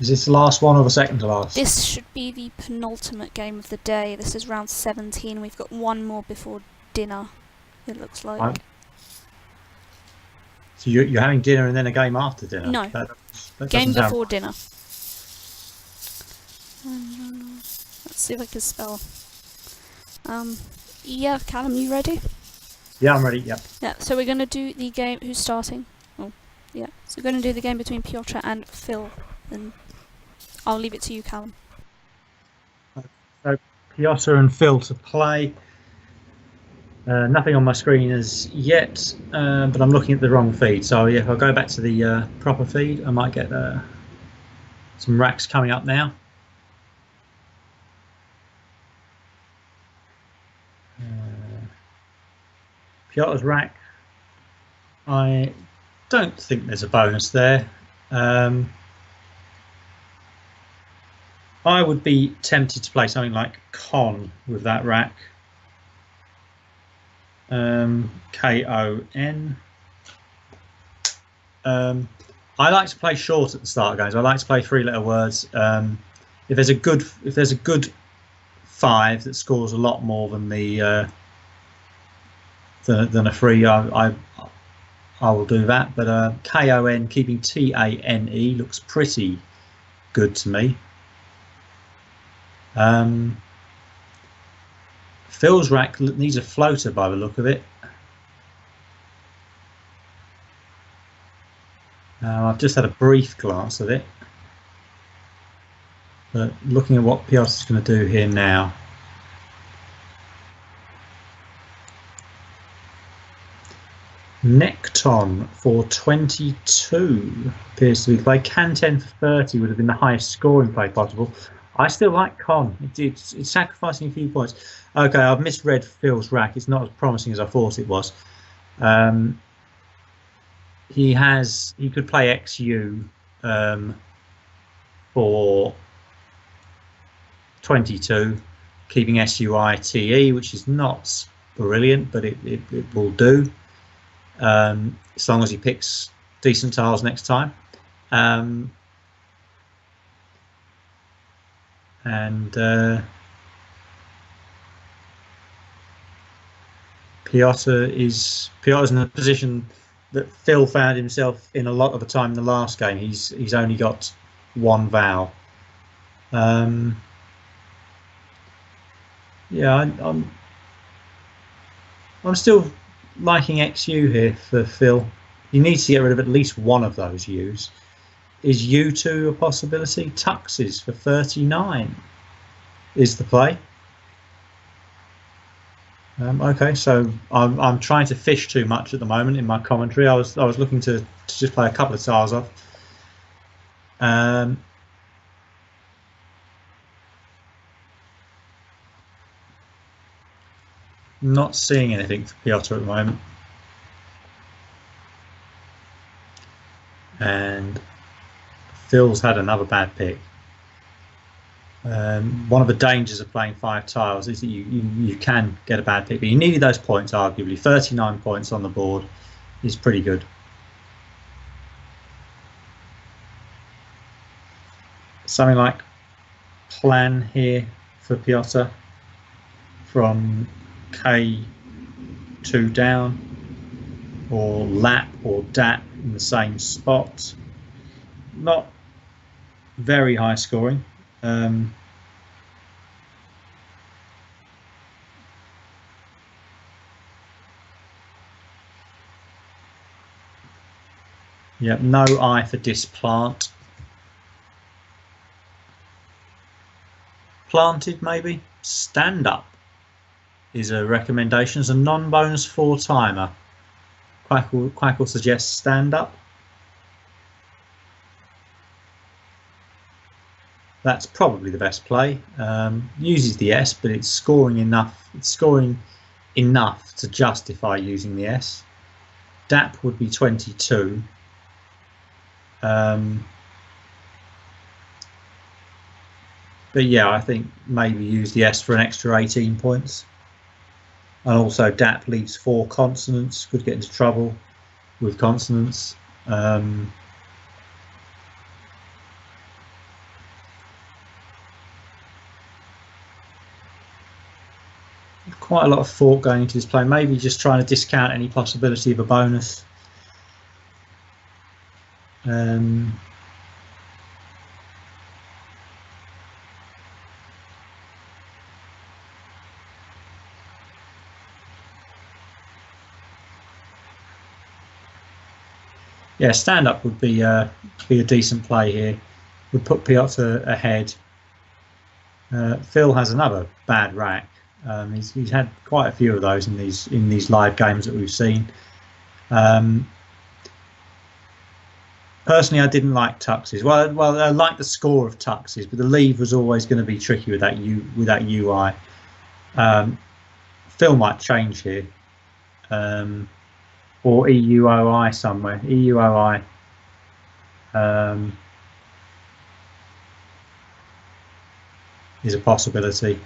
Is this the last one or the second to last? This should be the penultimate game of the day. This is round 17. We've got one more before dinner, it looks like. Right. So you're having dinner and then a game after dinner? No. That Game doesn't before sound... dinner. Let's see if I can spell. Yeah, Callum, you ready? Yeah, I'm ready, yeah. Yeah, so we're going to do the game... Who's starting? Oh, yeah. So we're going to do the game between Piotr and Phil. And I'll leave it to you, Callum. So Piotr and Phil to play. Nothing on my screen as yet, but I'm looking at the wrong feed. So yeah, if I go back to the proper feed, I might get some racks coming up now. Piotr's rack. I don't think there's a bonus there. I would be tempted to play something like Con with that rack. K-O-N. I like to play short at the start of games. I like to play three-letter words. If there's a good five that scores a lot more than the than a free, I will do that. But K-O-N, keeping T-A-N-E looks pretty good to me. Phil's rack needs a floater by the look of it. I've just had a brief glance at it, but looking at what Piotr's going to do here now. Necton for 22 appears to be played. Can 10 for 30 would have been the highest scoring play possible. I still like Con. It's sacrificing a few points. Okay, I've misread Phil's rack. It's not as promising as I thought it was. He could play XU for 22, keeping SUITE, which is not brilliant, but it will do, as long as he picks decent tiles next time. Piotr's in a position that Phil found himself in a lot of the time in the last game. He's only got one vowel. Yeah, I'm still liking XU here for Phil. He needs to get rid of at least one of those U's. Is U2 a possibility? Tuxes for 39 is the play. Okay, so I'm trying to fish too much at the moment in my commentary. I was looking to just play a couple of tiles off. Not seeing anything for Piotr at the moment. And Phil's had another bad pick. One of the dangers of playing 5 tiles is that you can get a bad pick, but you needed those points arguably. 39 points on the board is pretty good. Something like Plan here for Piotr from K2 down, or Lap or DAP in the same spot. Not very high scoring. Yeah, no I for displant. Planted maybe. Stand up is a recommendation as a non-bonus 4-timer. Quackle suggests stand up. That's probably the best play. Uses the S, but it's scoring enough. It's scoring enough to justify using the S. DAP would be 22. But yeah, I think maybe use the S for an extra 18 points. And also DAP leaves 4 consonants. Could get into trouble with consonants. Quite a lot of thought going into this play. Maybe just trying to discount any possibility of a bonus. Yeah, stand up would be a decent play here. Would put Piotr ahead. Phil has another bad rack. He's had quite a few of those in these live games that we've seen. Personally, I didn't like tuxes. Well, I liked the score of tuxes, but the leave was always going to be tricky with that UI. Phil might change here, or EUOI somewhere. EUOI. Is a possibility.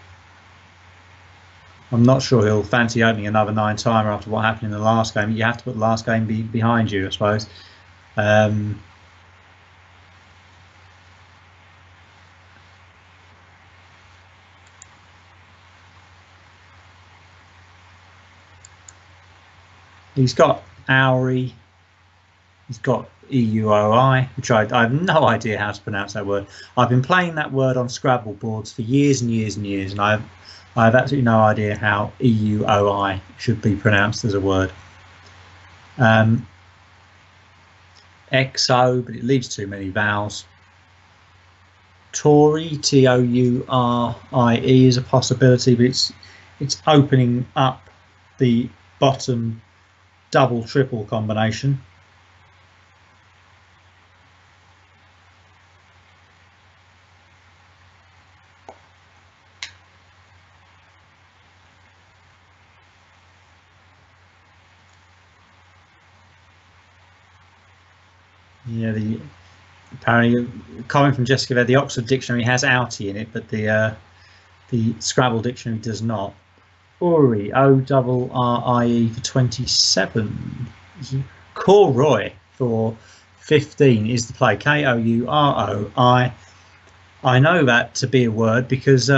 I'm not sure he'll fancy opening another 9-timer after what happened in the last game. You have to put the last game behind you, I suppose. He's got Auri. He's got EUOI, which I have no idea how to pronounce that word. I've been playing that word on Scrabble boards for years and years and years, and I have absolutely no idea how EUOI should be pronounced as a word. XO, but it leaves too many vowels. Tory, TOURIE, is a possibility, but it's opening up the bottom double triple combination. Yeah, apparently, coming from Jessica there, the Oxford Dictionary has outie in it, but the Scrabble Dictionary does not. Ori, ORRIE for 27. Corroy for 15 is the play. KOUROI. I know that to be a word because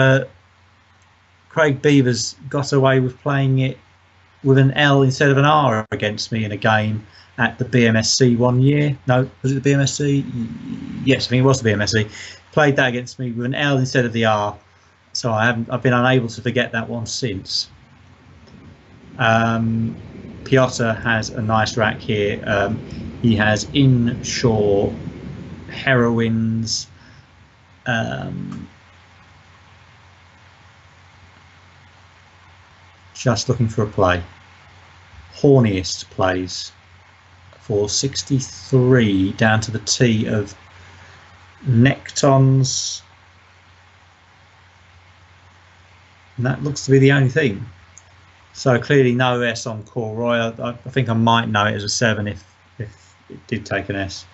Craig Beavers got away with playing it with an L instead of an R against me in a game at the BMSC one year. No, was it the BMSC? Yes, I think it was the BMSC. Played that against me with an L instead of the R. So I've been unable to forget that one since. Piotr has a nice rack here. He has inshore heroines. Just looking for a play. Horniest plays for 63 down to the T of Nectons. And that looks to be the only thing. So clearly no S on Corroy. I think I might know it as a 7 if it did take an S.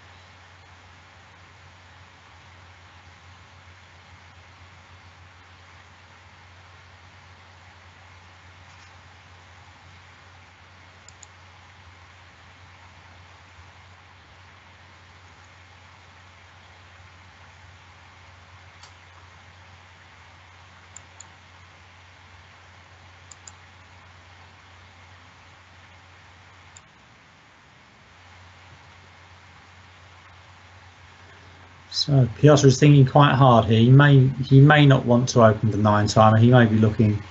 So Piotr is thinking quite hard here. He may not want to open the 9-timer. He may be looking.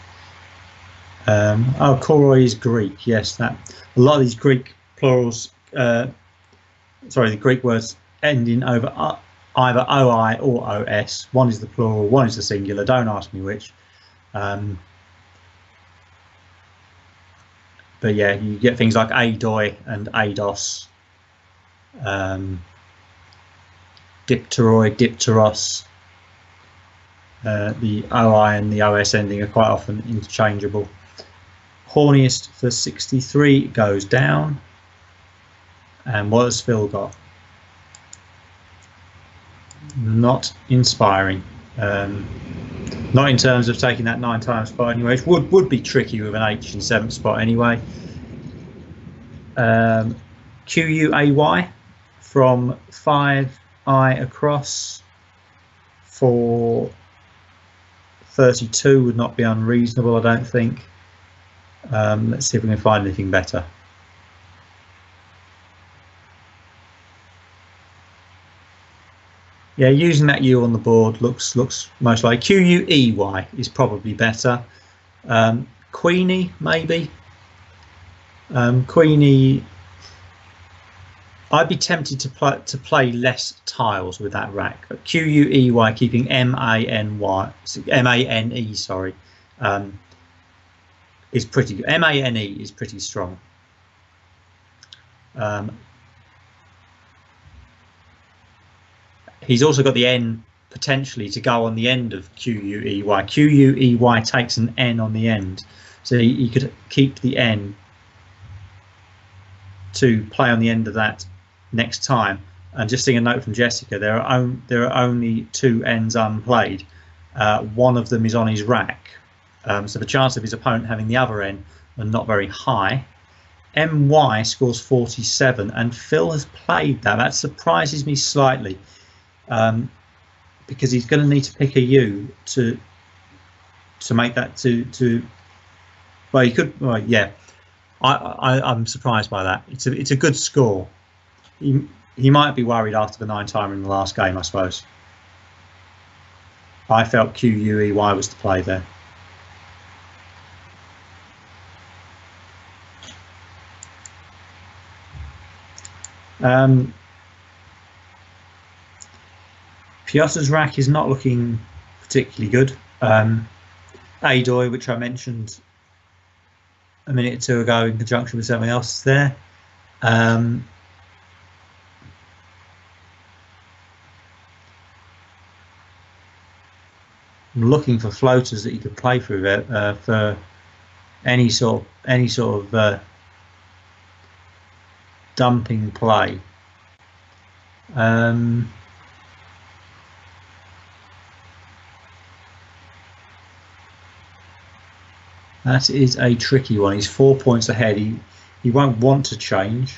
Oh, Corroy is Greek. Yes, that a lot of these Greek plurals. Sorry, the Greek words ending over either OI or OS. One is the plural, one is the singular. Don't ask me which. But yeah, you get things like ADOI and ADOS. Dipteroi, Dipteros. The OI and the OS ending are quite often interchangeable. Horniest for 63 goes down. And what has Phil got? Not inspiring. Not in terms of taking that 9-time spot anyway, which would be tricky with an H and 7th spot anyway. QUAY from 5I across for 32 would not be unreasonable, I don't think. Let's see if we can find anything better. Yeah, using that U on the board looks most like QUEY is probably better. Queenie, maybe. Queenie. I'd be tempted to play less tiles with that rack. QUEY, keeping MANE, sorry, is pretty good. MANE is pretty strong. He's also got the N potentially to go on the end of QUEY. QUEY takes an N on the end, so he could keep the N to play on the end of that next time. And just seeing a note from Jessica, there are only 2 N's unplayed. One of them is on his rack, so the chance of his opponent having the other N are not very high. MY scores 47, and Phil has played that. That surprises me slightly, because he's going to need to pick a U to make that to. Well, he could. Well, yeah. I'm surprised by that. It's a good score. He might be worried after the 9-timer in the last game, I suppose. I felt QUEY was the play there. Piotr's rack is not looking particularly good. Adoy, which I mentioned a minute or two ago in conjunction with something else there. I'm looking for floaters that you could play through there for any sort of dumping play. That is a tricky one. He's 4 points ahead. He won't want to change.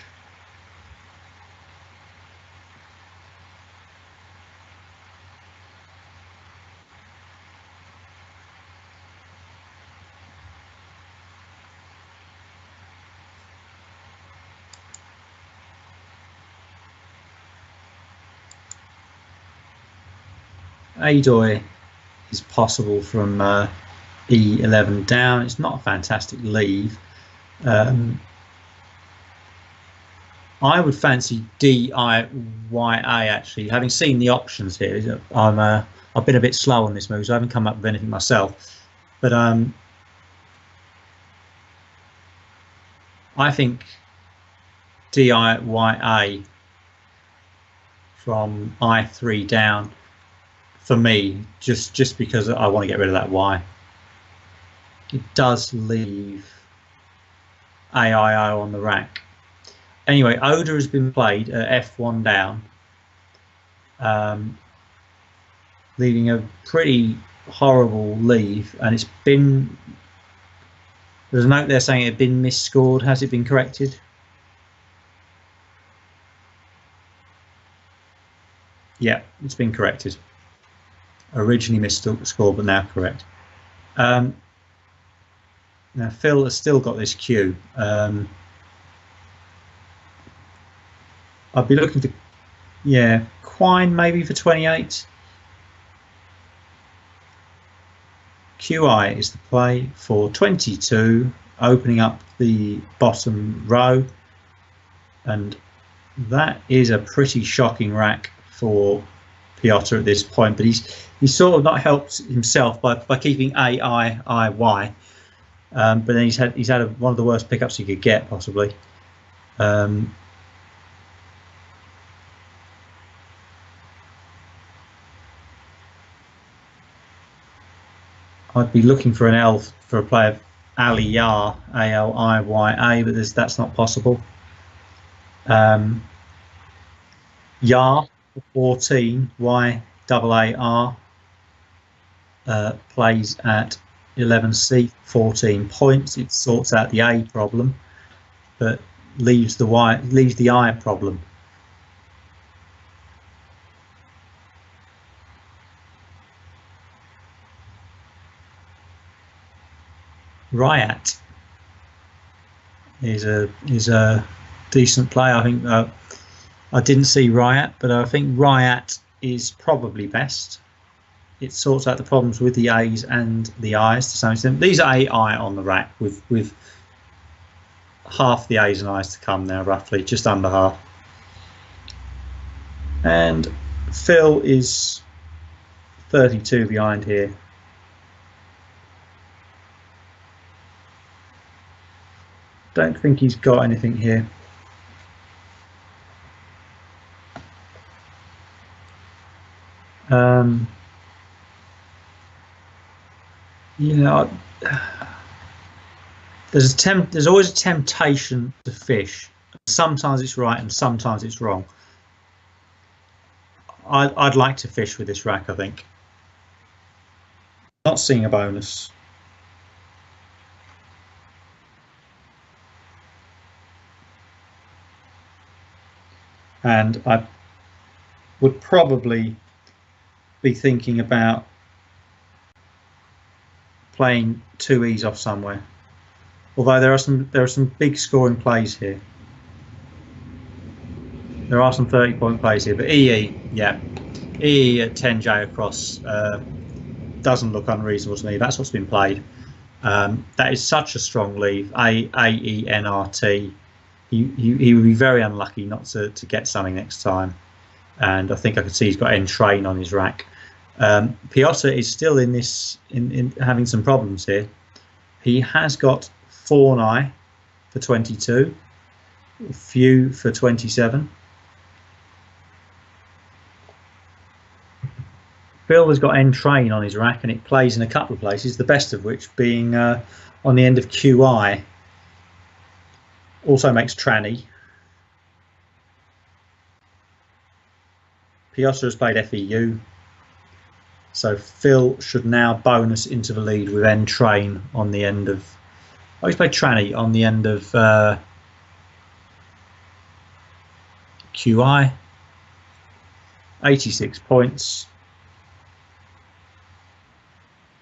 Adoy is possible from E11 down. It's not a fantastic leave. I would fancy DIYA actually. Having seen the options here, I've been a bit slow on this move, so I haven't come up with anything myself. But I think DIYA from I3 down for me, just because I want to get rid of that Y. It does leave AIO on the rack. Anyway, Oda has been played at F1 down, leaving a pretty horrible leave, and it's been. There's a note there saying it had been misscored. Has it been corrected? Yeah, it's been corrected. Originally misscored, but now correct. Now Phil has still got this Q. I'd be looking to, yeah, Quine maybe for 28. QI is the play for 22, opening up the bottom row, and that is a pretty shocking rack for Piotr at this point. But he's sort of not helped himself by keeping AIY. But then he's had one of the worst pickups he could get, possibly. I'd be looking for an L for a player, Ali Yar, ALIYA, but that's not possible. Yar, 14, YAAR, plays at 11C, 14 points. It sorts out the A problem, but leaves the I problem. Riot is a decent play. I think I didn't see Riot, but I think Riot is probably best. It sorts out the problems with the A's and the I's to some extent. These are AI on the rack with half the A's and I's to come now, roughly, just under half. And Phil is 32 behind here. Don't think he's got anything here. There's always a temptation to fish. Sometimes it's right and sometimes it's wrong. I'd like to fish with this rack, I think. Not seeing a bonus. And I would probably be thinking about playing 2 E's off somewhere. Although there are some big scoring plays here. There are some 30-point plays here, but EE, yeah, EE at 10J across doesn't look unreasonable to me. That's what's been played. That is such a strong lead. AENRT. He would be very unlucky not to get something next time. And I think I could see he's got N train on his rack. Piotr is still in having some problems here. He has got Fawneye for 22, Few for 27. Phil has got N train on his rack and it plays in a couple of places, the best of which being on the end of QI. Also makes tranny. Piotr has played FEU. So Phil should now bonus into the lead with N train on the end of. Oh, he's played tranny on the end of QI. 86 points.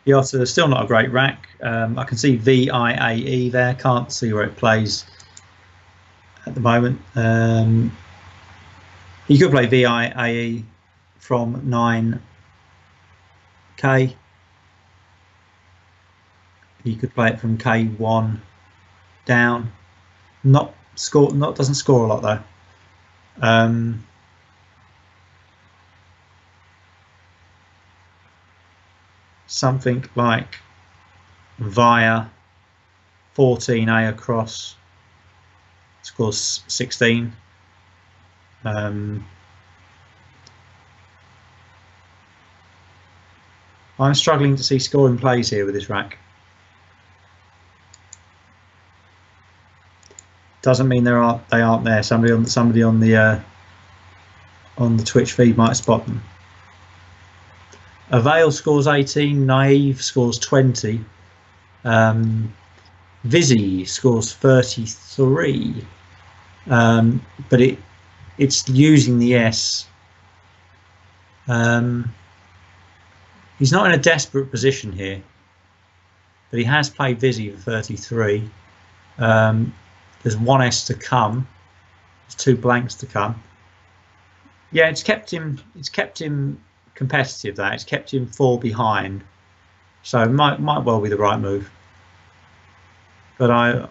Piotr is still not a great rack. I can see VIAE there. Can't see where it plays at the moment. He could play VIAE from 9K. He could play it from K1 down. Doesn't score a lot though. Something like via 14A across, scores 16. I'm struggling to see scoring plays here with this rack. Doesn't mean they aren't there. Somebody on the Twitch feed might spot them. Avail scores 18, Naive scores 20, Vizzy scores 33, but it's using the S. He's not in a desperate position here, but he has played Vizzy for 33. There's 1 S to come. There's 2 blanks to come. Yeah, it's kept him competitive. It's kept him 4 behind, so it might well be the right move. But I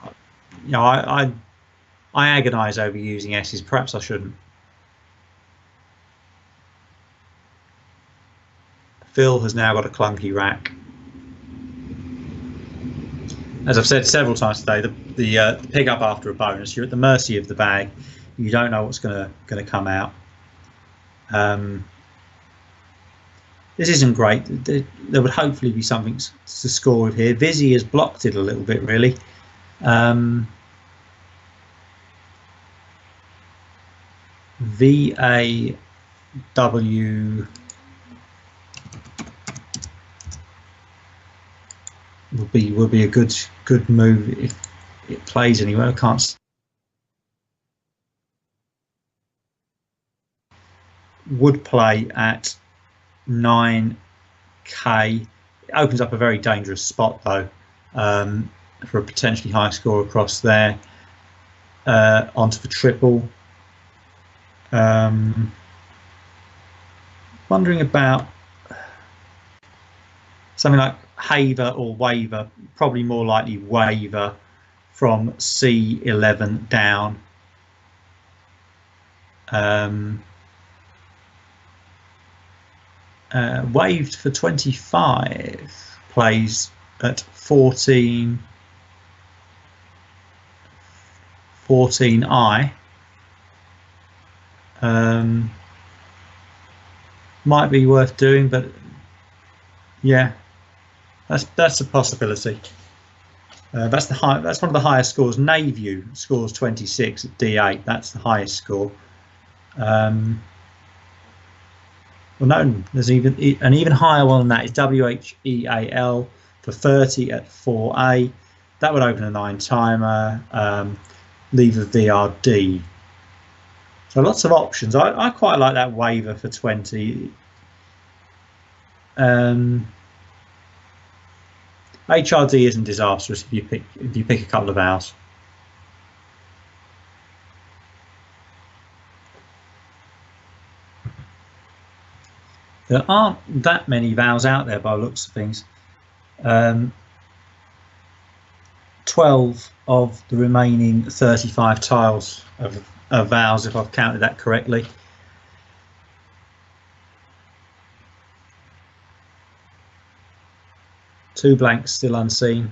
agonise over using S's. Perhaps I shouldn't. Phil has now got a clunky rack. As I've said several times today, the pick up after a bonus, you're at the mercy of the bag. You don't know what's going to come out. This isn't great. There would hopefully be something to score with here. Vizzy has blocked it a little bit, really. VAW would be a good move if it plays anywhere. I can't. Would play at 9K. It opens up a very dangerous spot though, for a potentially high score across there. onto the triple. Wondering about something like Haver or Waver, probably more likely Waver from C11 down. Waved for 25, plays at 14I. Might be worth doing, but yeah, that's a possibility. That's one of the highest scores. Nayview scores 26 at D8. That's the highest score. Well, no, there's an even higher one than that. Is WHEAL for 30 at 4A. That would open a 9 timer. Leave a VRD. So lots of options. I quite like that Waver for 20. HRD isn't disastrous if you pick a couple of vowels. There aren't that many vowels out there by the looks of things. 12 of the remaining 35 tiles of vowels, if I've counted that correctly. Two blanks still unseen.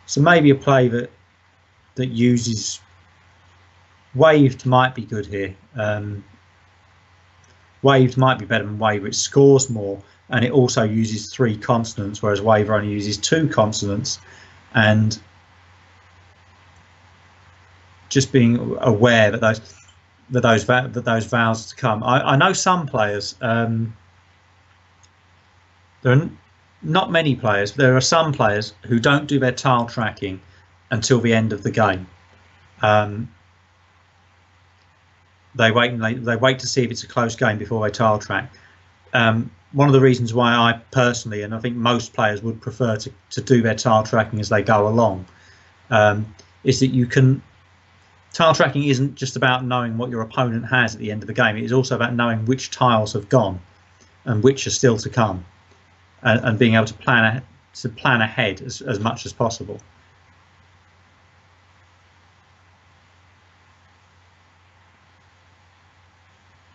So maybe a play that uses Waved might be good here. Waved might be better than Waver. It scores more, and it also uses 3 consonants, whereas Waver only uses 2 consonants. And just being aware that those vowels to come. I know some players. There are not many players, but there are some players who don't do their tile tracking until the end of the game. They wait to see if it's a close game before they tile track. One of the reasons why I personally, and I think most players would prefer to do their tile tracking as they go along, is that you can. Tile tracking isn't just about knowing what your opponent has at the end of the game. It is also about knowing which tiles have gone and which are still to come, and being able to plan ahead as much as possible.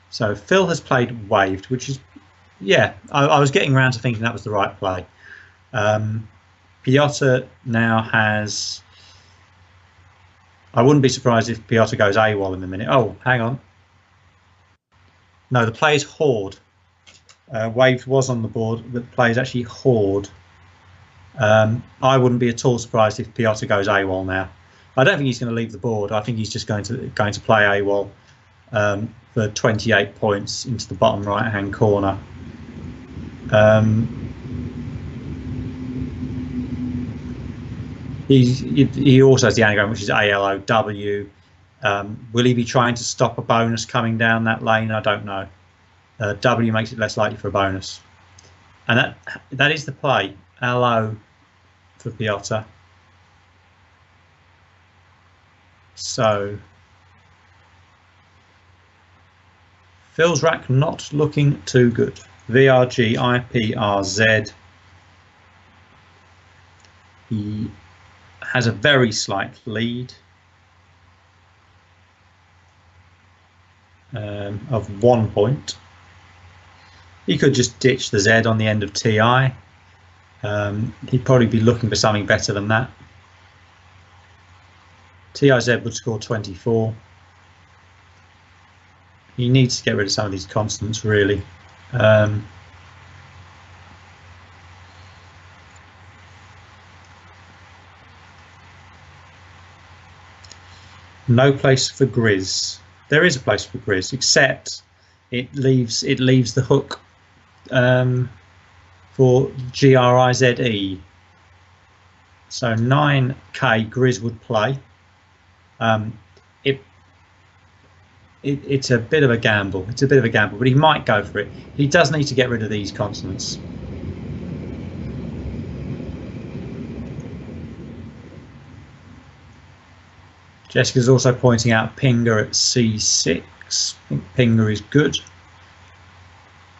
So Phil has played Waved, which is, yeah, I was getting around to thinking that was the right play. Piotr now has. I wouldn't be surprised if Piotr goes AWOL in a minute. Oh, hang on. No, the play is Horde. Waved was on the board, but the play is actually Horde. I wouldn't be at all surprised if Piotr goes AWOL now. I don't think he's going to leave the board. I think he's just going to play AWOL for 28 points into the bottom right-hand corner. He also has the anagram, which is ALOW. Will he be trying to stop a bonus coming down that lane? I don't know. W makes it less likely for a bonus, and that is the play. LO for Piotr. So Phil's rack not looking too good. VRG IPRZ. He has a very slight lead of 1 point. He could just ditch the Z on the end of TI. He'd probably be looking for something better than that. TIZ would score 24. He needs to get rid of some of these constants, really. No place for Grizz. There is a place for Grizz, except it leaves the hook for GRIZE. So 9K Grizz would play. it's a bit of a gamble. It's a bit of a gamble, but he might go for it. He does need to get rid of these consonants. Jessica's also pointing out Pinger at C6. I think Pinger is good.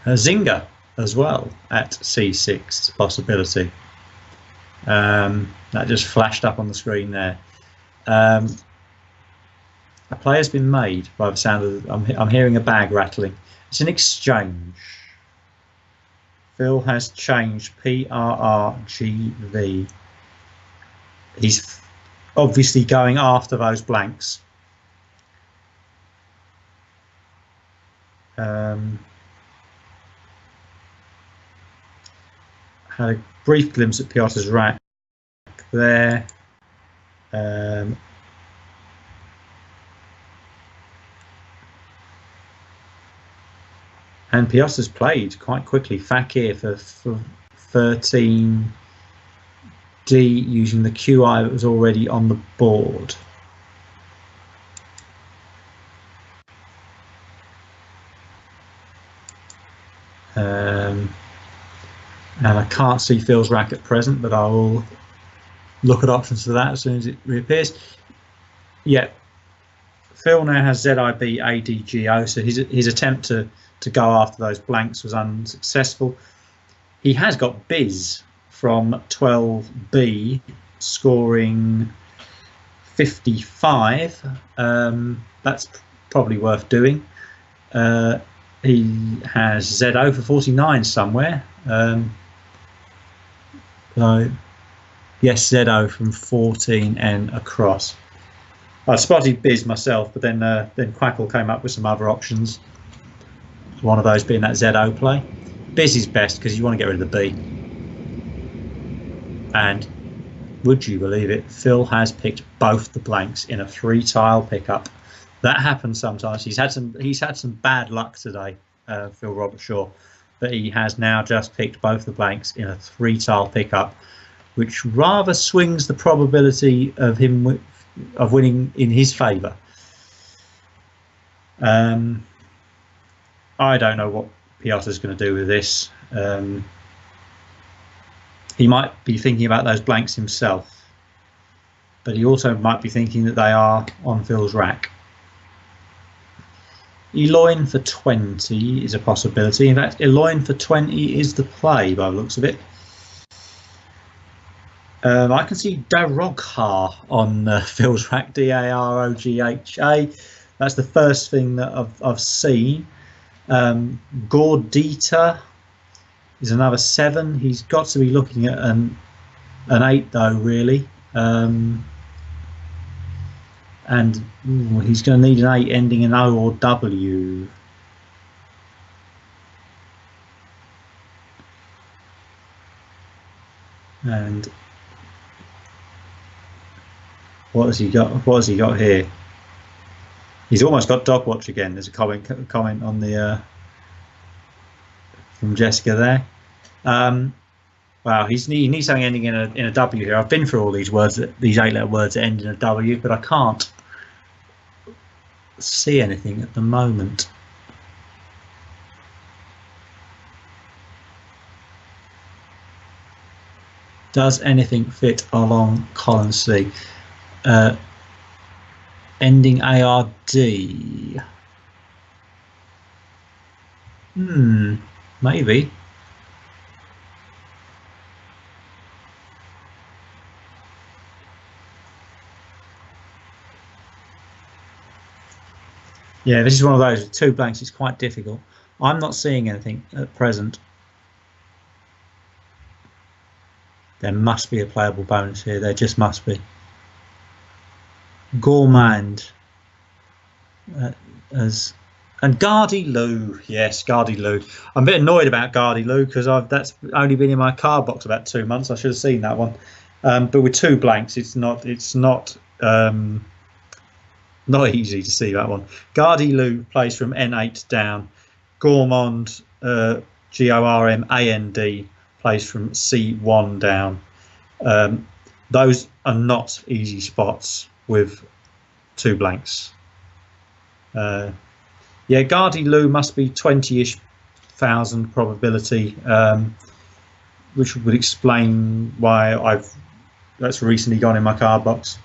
Zinger as well at C6 possibility. That just flashed up on the screen there. A player's been made by the sound of. I'm hearing a bag rattling. It's an exchange. Phil has changed PRRGV. He's obviously going after those blanks. Had a brief glimpse at Piotr's rack there. And Piotr's played quite quickly. Fakir for 13D using the QI that was already on the board. And I can't see Phil's rack at present, but I will look at options for that as soon as it reappears. Yeah, Phil now has ZIB ADGO, so his attempt to go after those blanks was unsuccessful. He has got Biz from 12B, scoring 55. That's probably worth doing. He has ZO for 49 somewhere. So yes, ZO from 14 and across. I spotted Biz myself, but then Quackle came up with some other options. One of those being that ZO play. Biz is best because you want to get rid of the B. And would you believe it, Phil has picked both the blanks in a 3-tile pickup. That happens sometimes. He's had some bad luck today, Phil Robertshaw, but he has now just picked both the blanks in a 3-tile pickup, which rather swings the probability of him of winning in his favour. I don't know what Piotr's going to do with this. He might be thinking about those blanks himself, but he also might be thinking that they are on Phil's rack. Eloin for 20 is a possibility. In fact, Eloin for 20 is the play by the looks of it. I can see Darogha on Phil's rack, Darogha. That's the first thing that I've seen. Gordita is another 7. He's got to be looking at an 8 though, really. And he's going to need an 8 ending in O or W. And what has he got? What has he got here? He's almost got Dogwatch again. There's a comment on the from Jessica there. Wow, he needs something ending in a W here. I've been through all these words, these 8-letter words that end in a W, but I can't see anything at the moment. Does anything fit along column C? Ending ARD. Maybe. Yeah, this is one of those with 2 blanks. It's quite difficult. I'm not seeing anything at present. There must be a playable bonus here. There just must be. Gourmand. And Gardy Lou. Yes, Gardy Lou. I'm a bit annoyed about Gardy Lou because that's only been in my card box about 2 months. I should have seen that one. But with 2 blanks, it's not easy to see that one. Gardy Lou plays from N8 down. Gourmand, Gormand, plays from C1 down. Those are not easy spots with 2 blanks. Yeah, Gardy Lou must be 20-ish thousand probability, which would explain why that's recently gone in my card box.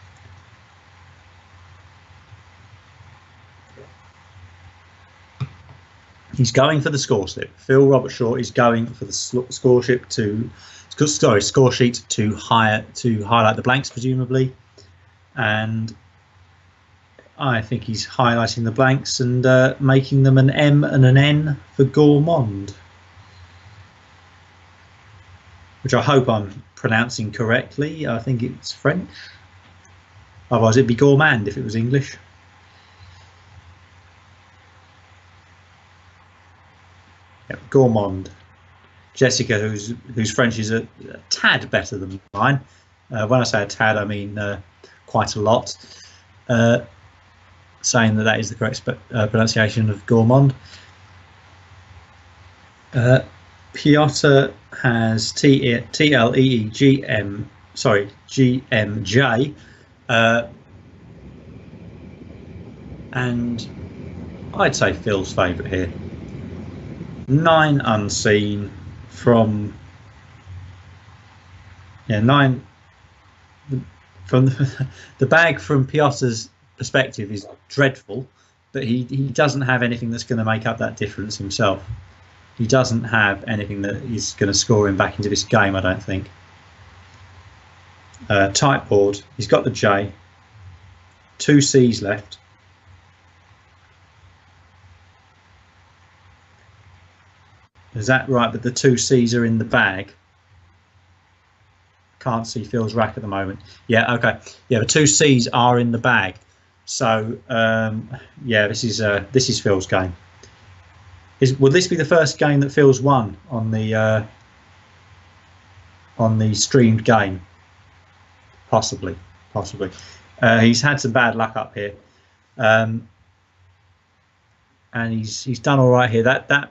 He's going for the score slip. Phil Robertshaw is going for the score sheet to highlight the blanks, presumably, and I think he's highlighting the blanks and making them an M and an N for gourmand, which I hope I'm pronouncing correctly. I think it's French. Otherwise, it'd be gourmand if it was English. Yep, gourmand. Jessica, whose French is a tad better than mine. When I say a tad, I mean quite a lot. Saying that is the correct pronunciation of gourmand. Piotr has GMJ, and I'd say Phil's favourite here. 9 unseen from 9 from the bag from Piotr's perspective is dreadful, but he doesn't have anything that's going to make up that difference himself. He doesn't have anything that is going to score him back into this game, I don't think. Tight board. He's got the J. 2 C's left. Is that right? But the 2 C's are in the bag. Can't see Phil's rack at the moment. Yeah, okay. Yeah, the 2 C's are in the bag. So yeah, this is Phil's game. Will this be the first game that Phil's won on the streamed game? Possibly. He's had some bad luck up here, and he's done all right here. That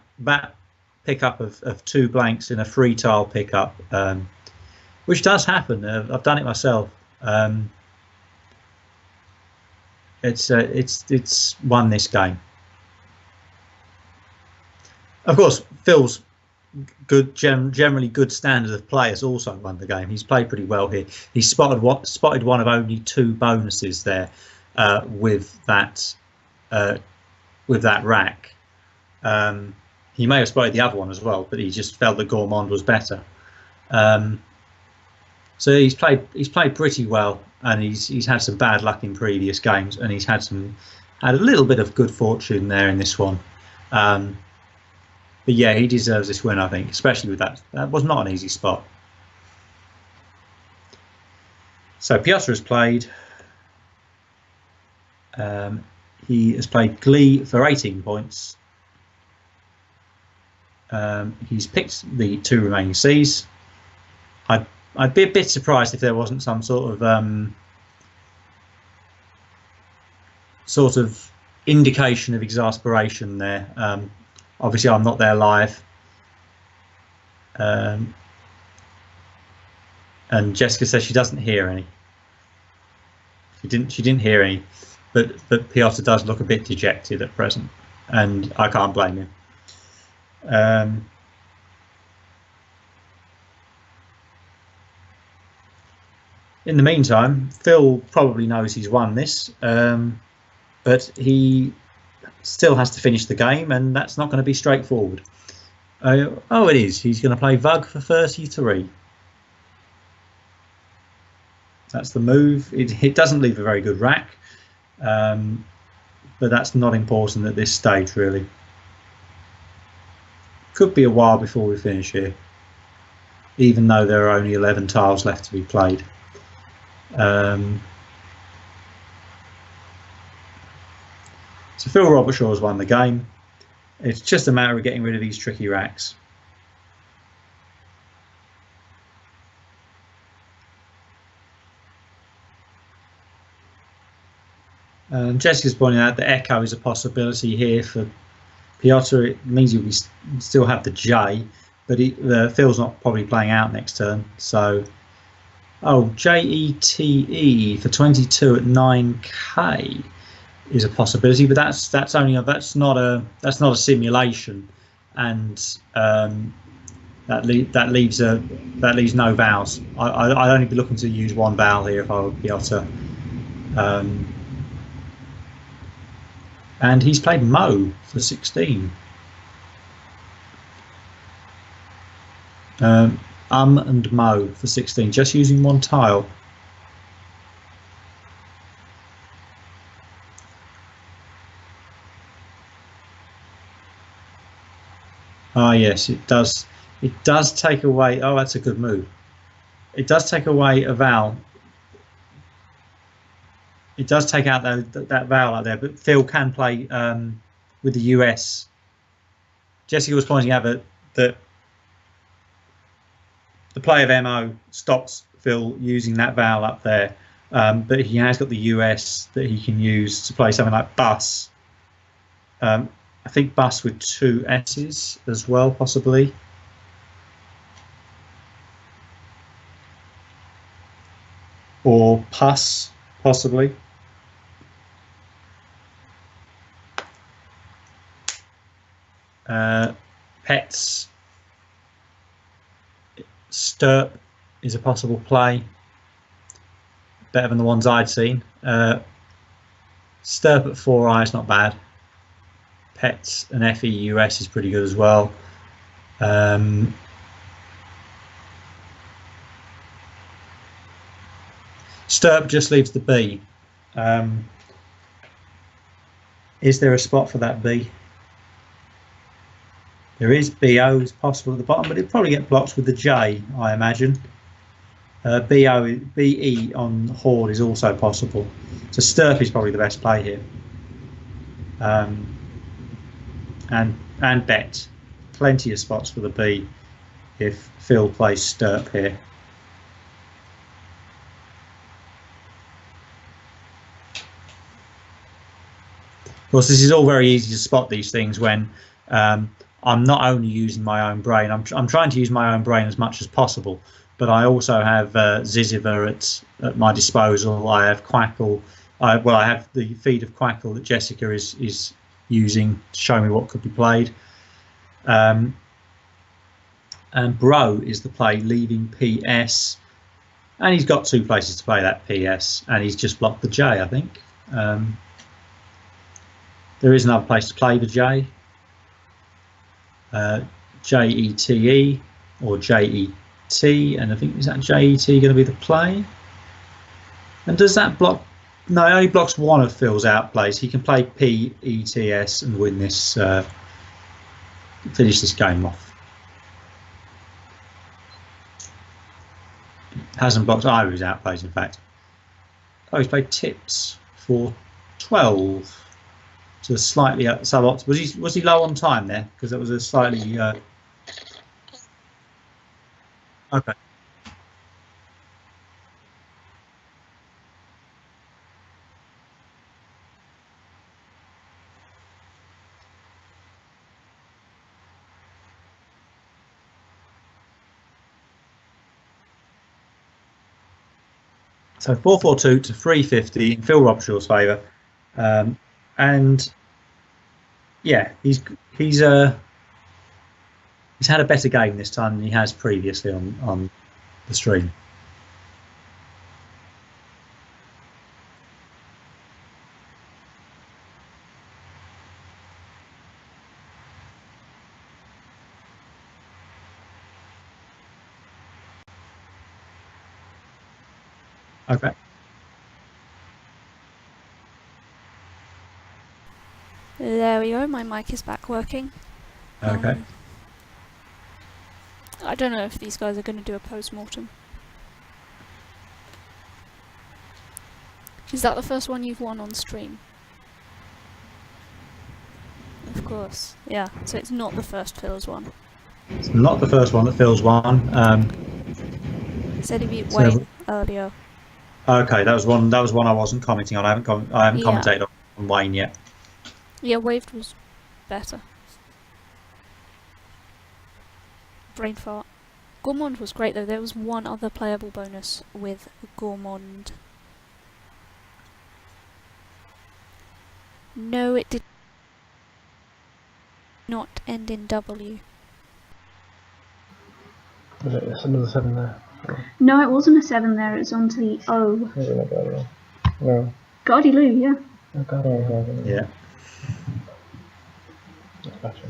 pickup of 2 blanks in a free tile pickup, which does happen. I've done it myself. It's won this game. Of course, Phil's generally good standard of play has also won the game. He's played pretty well here. He spotted one of only 2 bonuses there with that rack. He may have spotted the other one as well, but he just felt that gourmand was better. So he's played pretty well, and he's had some bad luck in previous games, and he's had a little bit of good fortune there in this one. But yeah, he deserves this win, I think, especially with that. That was not an easy spot. So Piotr has played. He has played Glee for 18 points. He's picked the 2 remaining C's. I'd be a bit surprised if there wasn't some sort of indication of exasperation there. Obviously, I'm not there live, and Jessica says she doesn't hear any. She didn't hear any, but Piotr does look a bit dejected at present, and I can't blame him. In the meantime, Phil probably knows he's won this, but he still has to finish the game, and that's not going to be straightforward. Oh, it is. He's going to play Vug for 33. That's the move. It doesn't leave a very good rack, but that's not important at this stage, really. Could be a while before we finish here, even though there are only 11 tiles left to be played. So Phil Robertshaw has won the game. It's just a matter of getting rid of these tricky racks. Jessica's pointing out that echo is a possibility here for Piotr. It means he'll still have the J, but Phil's not probably playing out next turn. So, oh, JETE for 22 at 9k. is a possibility, but that's not a simulation, and that leaves no vowels. I'd only be looking to use one vowel here if I were Piotr. And he's played Mo for 16. And Mo for 16, just using one tile. Ah, yes, it does. It does take away. Oh, that's a good move. It does take away a vowel. It does take out that vowel out there, but Phil can play with the US. Jessica was pointing out that the play of MO stops Phil using that vowel up there, but he has got the US that he can use to play something like bus. I think bus with 2 S's as well, possibly. Or pus, possibly. Pets. Stirp is a possible play. Better than the ones I'd seen. Stirp at 4i is not bad. Pets and FEUS is pretty good as well. Stirp just leaves the B. Is there a spot for that B? There is. BO is possible at the bottom, but it'll probably get blocked with the J, I imagine. BE on Horde is also possible. So Stirp is probably the best play here. And Bet. Plenty of spots for the B if Phil plays Stirp here. Of course, this is all very easy to spot these things when I'm not only using my own brain. I'm trying to use my own brain as much as possible, but I also have Ziziver at my disposal. I have Quackle. I have the feed of Quackle that Jessica is using to show me what could be played. And Bro is the play, leaving PS, and he's got 2 places to play that PS, and he's just blocked the J, I think. There is another place to play the J. JETE or JET, and I think, is that JET going to be the play? And does that block? No, it only blocks one of Phil's outplays. He can play PETS and win this, finish this game off. Hasn't blocked either of his outplays, in fact. Oh, he's played Tips for 12. So slightly suboptimal. Was he low on time there? Because that was a slightly. Okay. So 442 to 350 in Phil Robertshaw's favour, and yeah, he's had a better game this time than he has previously on the stream. Okay. There we go, my mic is back working. Okay. I don't know if these guys are going to do a post-mortem. Is that the first one you've won on stream? Of course, yeah, so it's not the first Phil's one. It's not the first one that Phil's won. Said he beat Wayne earlier. Okay, that was one I wasn't commenting on. I haven't commentated on Wayne yet. Yeah, Waved was better. Brain fart. Gourmand was great though. There was one other playable bonus with Gourmand. No, it did not end in W. Was it another 7 there? No, it wasn't a 7 there, it was on to the O. No. Gardy Lou, yeah. Oh, God, Yeah. Gotcha.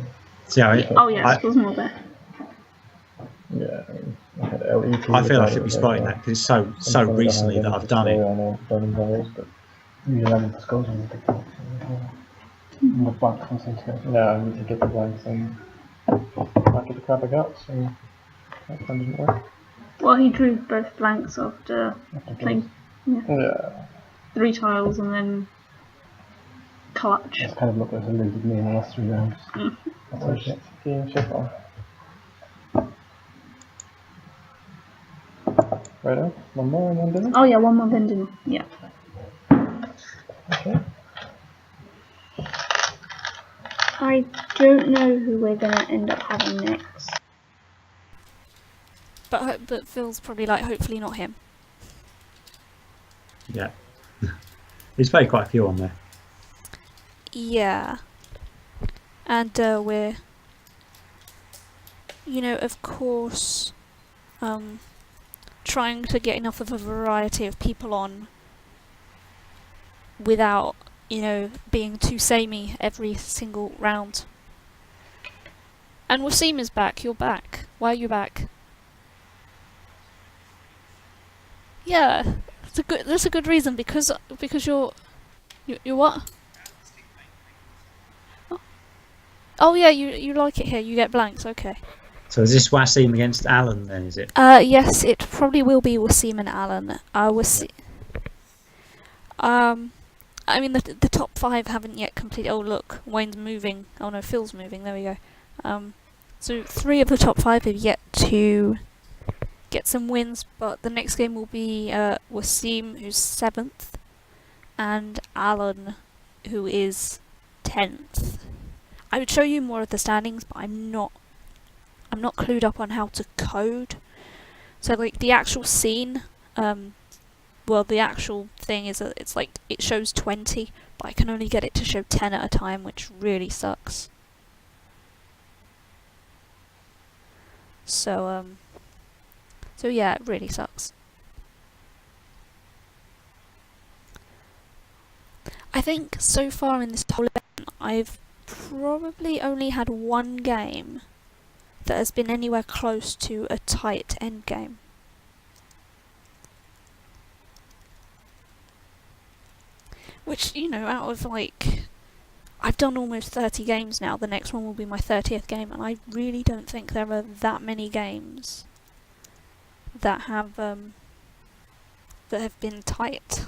See how Oh, yeah, it was more there. Yeah, I had LET. I feel I should be spotting that because it's so recently that I've done it. I know burning barrels, but usually I'm into skulls and the blank comes into it. Yeah, I need to get the blanks and I get the crap I got, so that plan didn't work. Well, he drew both blanks after playing Yeah. 3 tiles and then clutch. That's kind of looked like it eluded me in the last 3 rounds. That's how shit. Game shit on. Righto, one more and one dinner? Oh yeah, one more then dinner. Yeah. Okay. I don't know who we're gonna end up having next. But Phil's probably like, hopefully not him. Yeah. He's played quite a few on there. Yeah. And we're, you know, of course, trying to get enough of a variety of people on without, you know, being too samey every single round. And Wasim is back. You're back. Why are you back? Yeah, that's a good reason because you're what? Oh yeah, you like it here. You get blanks. Okay. So is this Wasim against Alan then? Is it? Yes, it probably will be Wasim and Alan. I mean the top 5 haven't yet completed. Oh look, Wayne's moving. Oh no, Phil's moving. There we go. So 3 of the top 5 have yet to get some wins, but the next game will be Wasim, who's 7th, and Alan, who is 10th. I would show you more of the standings, but I'm not clued up on how to code. So like the actual scene, well the actual thing is that it's like it shows 20, but I can only get it to show 10 at a time, which really sucks. So yeah, it really sucks. I think so far in this whole event, I've probably only had one game that has been anywhere close to a tight endgame. Which, you know, out of like... I've done almost 30 games now, the next one will be my 30th game, and I really don't think there are that many games that have been tight.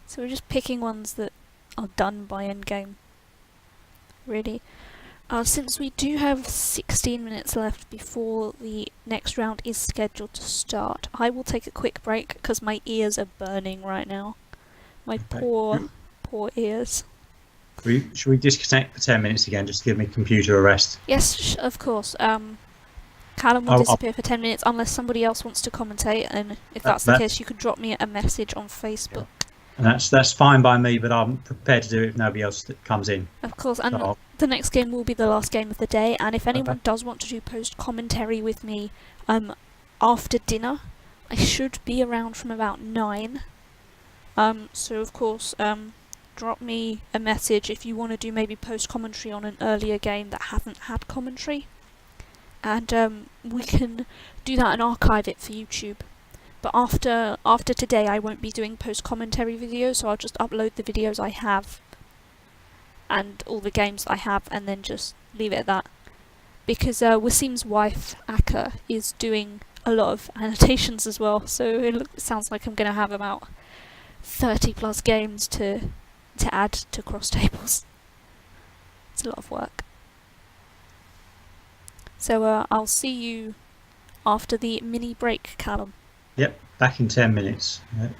So we're just picking ones that are done by endgame. Really. Since we do have 16 minutes left before the next round is scheduled to start, I will take a quick break because my ears are burning right now. My poor ears. Should we disconnect for 10 minutes again, just to give me computer a rest? Yes, of course. Callum will disappear for 10 minutes unless somebody else wants to commentate, and if that's the case, you could drop me a message on Facebook. And that's fine by me, but I'm prepared to do it if nobody else comes in. Of course, and the next game will be the last game of the day, and if anyone does want to do post-commentary with me after dinner, I should be around from about 9. So of course, drop me a message if you want to do maybe post-commentary on an earlier game that hasn't had commentary, and we can do that and archive it for YouTube. But after today, I won't be doing post-commentary videos, so I'll just upload the videos I have and all the games I have, and then just leave it at that. Because Wasim's wife, Akka, is doing a lot of annotations as well, so it sounds like I'm going to have about 30 plus games to add to cross tables. It's a lot of work. So I'll see you after the mini break, Callum. Yep, back in 10 minutes. Yep.